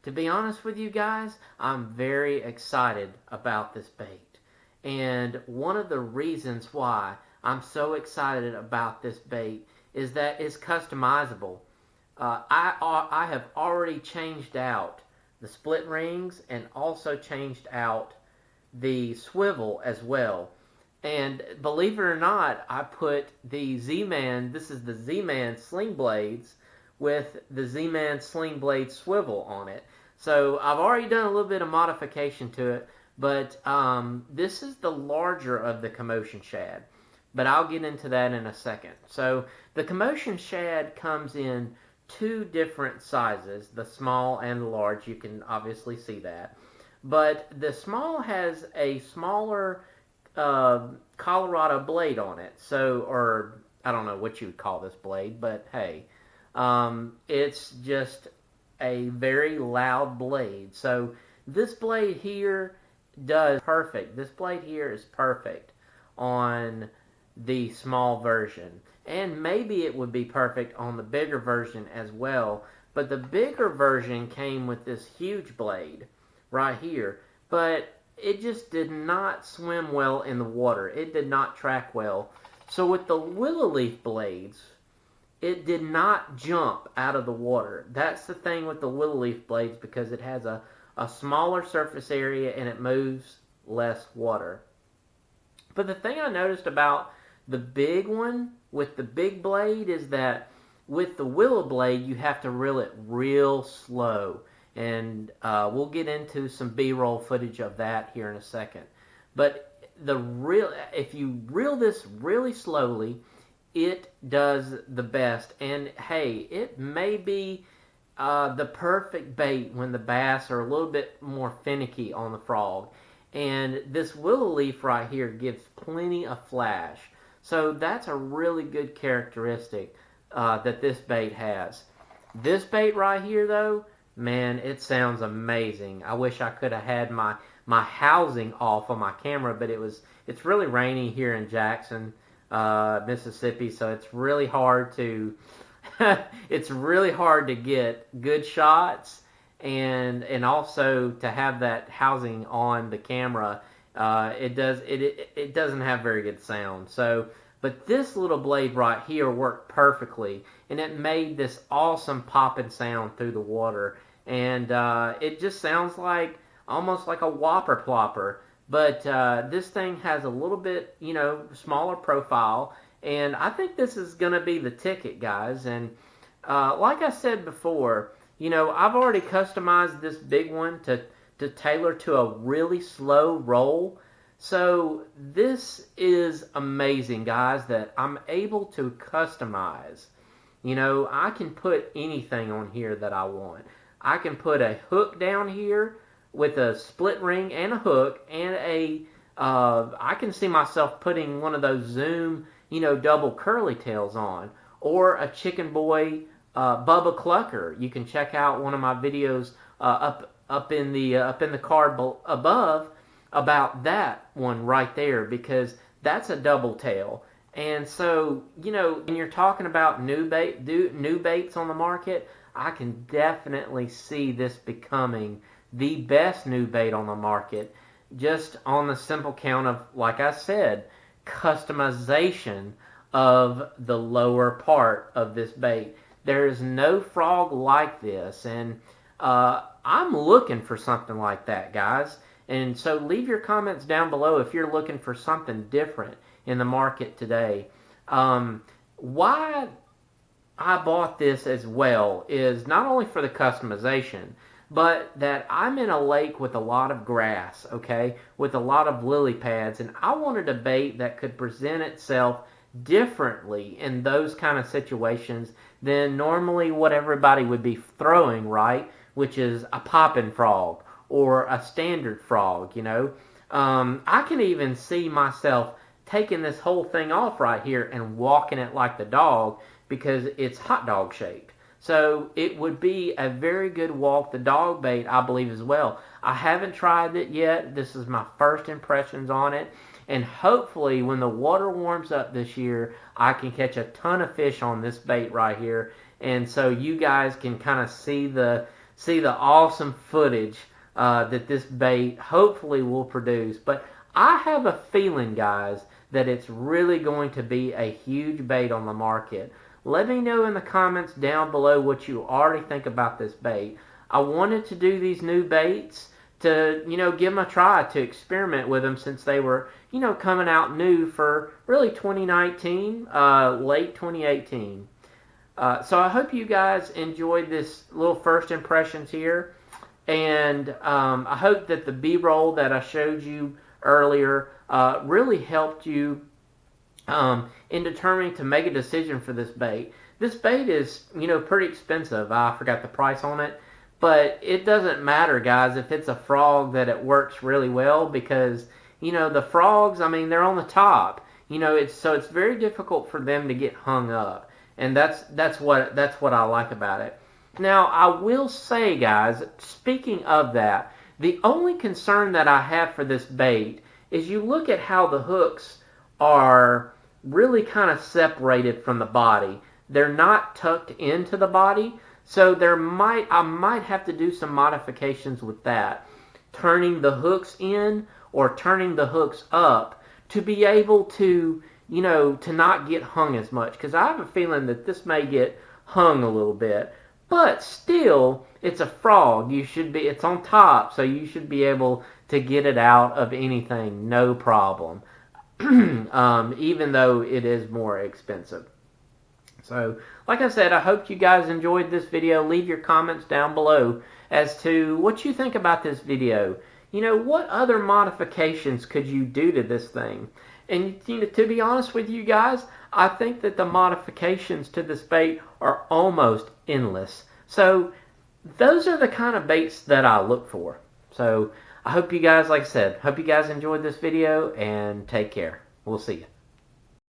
to be honest with you guys, I'm very excited about this bait. And one of the reasons why I'm so excited about this bait is that it's customizable. I have already changed out the split rings and also changed out the swivel as well. And believe it or not, I put the Z-Man, this is the Z-Man sling blades with the Z-Man sling blade swivel on it. So I've already done a little bit of modification to it, but this is the larger of the Commotion Shad. But I'll get into that in a second. So the Commotion Shad comes in two different sizes, the small and the large. You can obviously see that. But the small has a smaller Colorado blade on it. So, or I don't know what you would call this blade, but hey, it's just a very loud blade. So this blade here does perfect. This blade here is perfect on the small version. And maybe it would be perfect on the bigger version as well. But the bigger version came with this huge blade right here. But it just did not swim well in the water. It did not track well. So with the willow leaf blades, it did not jump out of the water. That's the thing with the willow leaf blades, because it has a smaller surface area and it moves less water. But the thing I noticed about the big one with the big blade is that with the willow blade, you have to reel it real slow. And we'll get into some B-roll footage of that here in a second. But if you reel this really slowly, it does the best. And hey, it may be the perfect bait when the bass are a little bit more finicky on the frog. And this willow leaf right here gives plenty of flash. So that's a really good characteristic that this bait has. This bait right here, though, man, it sounds amazing. I wish I could have had my housing off on my camera, but it's really rainy here in Jackson, Mississippi, so it's really hard to it's really hard to get good shots and also to have that housing on the camera. It doesn't have very good sound. So, but this little blade right here worked perfectly, and it made this awesome popping sound through the water. And it just sounds like almost like a whopper plopper. But this thing has a little bit, smaller profile. And I think this is going to be the ticket, guys. And like I said before, I've already customized this big one to tailor to a really slow roll. So this is amazing, guys, that I'm able to customize. I can put anything on here that I want. I can put a hook down here with a split ring and a hook and I can see myself putting one of those Zoom, double curly tails on, or a Chicken Boy Bubba Clucker. You can check out one of my videos up in the card above about that one right there, because that's a double tail. And so, when you're talking about new baits on the market, I can definitely see this becoming the best new bait on the market, just on the simple count of, like I said, customization of the lower part of this bait. There is no frog like this, and I'm looking for something like that, guys. And so leave your comments down below if you're looking for something different in the market today. Why I bought this as well is not only for the customization, but that I'm in a lake with a lot of grass, okay, with a lot of lily pads, and I wanted a bait that could present itself differently in those kind of situations than normally what everybody would be throwing, right, which is a popping frog or a standard frog, I can even see myself taking this whole thing off right here and walking it like the dog, because it's hot dog shaped. So it would be a very good walk the dog bait, I believe, as well. I haven't tried it yet. This is my first impressions on it. And hopefully when the water warms up this year, I can catch a ton of fish on this bait right here. And so you guys can kind of see the see the awesome footage that this bait hopefully will produce. But I have a feeling, guys, that it's really going to be a huge bait on the market. Let me know in the comments down below what you already think about this bait. I wanted to do these new baits to, give them a try, to experiment with them, since they were, coming out new for really 2019, late 2018. So I hope you guys enjoyed this little first impressions here. And I hope that the B-roll that I showed you earlier really helped you in determining to make a decision for this bait. This bait is, pretty expensive. I forgot the price on it. But it doesn't matter, guys, if it's a frog that it works really well, because, the frogs, I mean, they're on the top. It's very difficult for them to get hung up. And that's what I like about it. Now, I will say, guys, speaking of that, the only concern that I have for this bait is you look at how the hooks are really kind of separated from the body. They're not tucked into the body, so I might have to do some modifications with that, turning the hooks in or turning the hooks up to be able to, to not get hung as much, because I have a feeling that this may get hung a little bit. But still, it's a frog. It's on top, so you should be able to get it out of anything, no problem. Even though it is more expensive. So, like I said, I hope you guys enjoyed this video. Leave your comments down below as to what you think about this video. What other modifications could you do to this thing? And to be honest with you guys, I think that the modifications to this bait are almost endless. So those are the kind of baits that I look for. So I hope you guys, like I said, hope you guys enjoyed this video, and take care. We'll see you.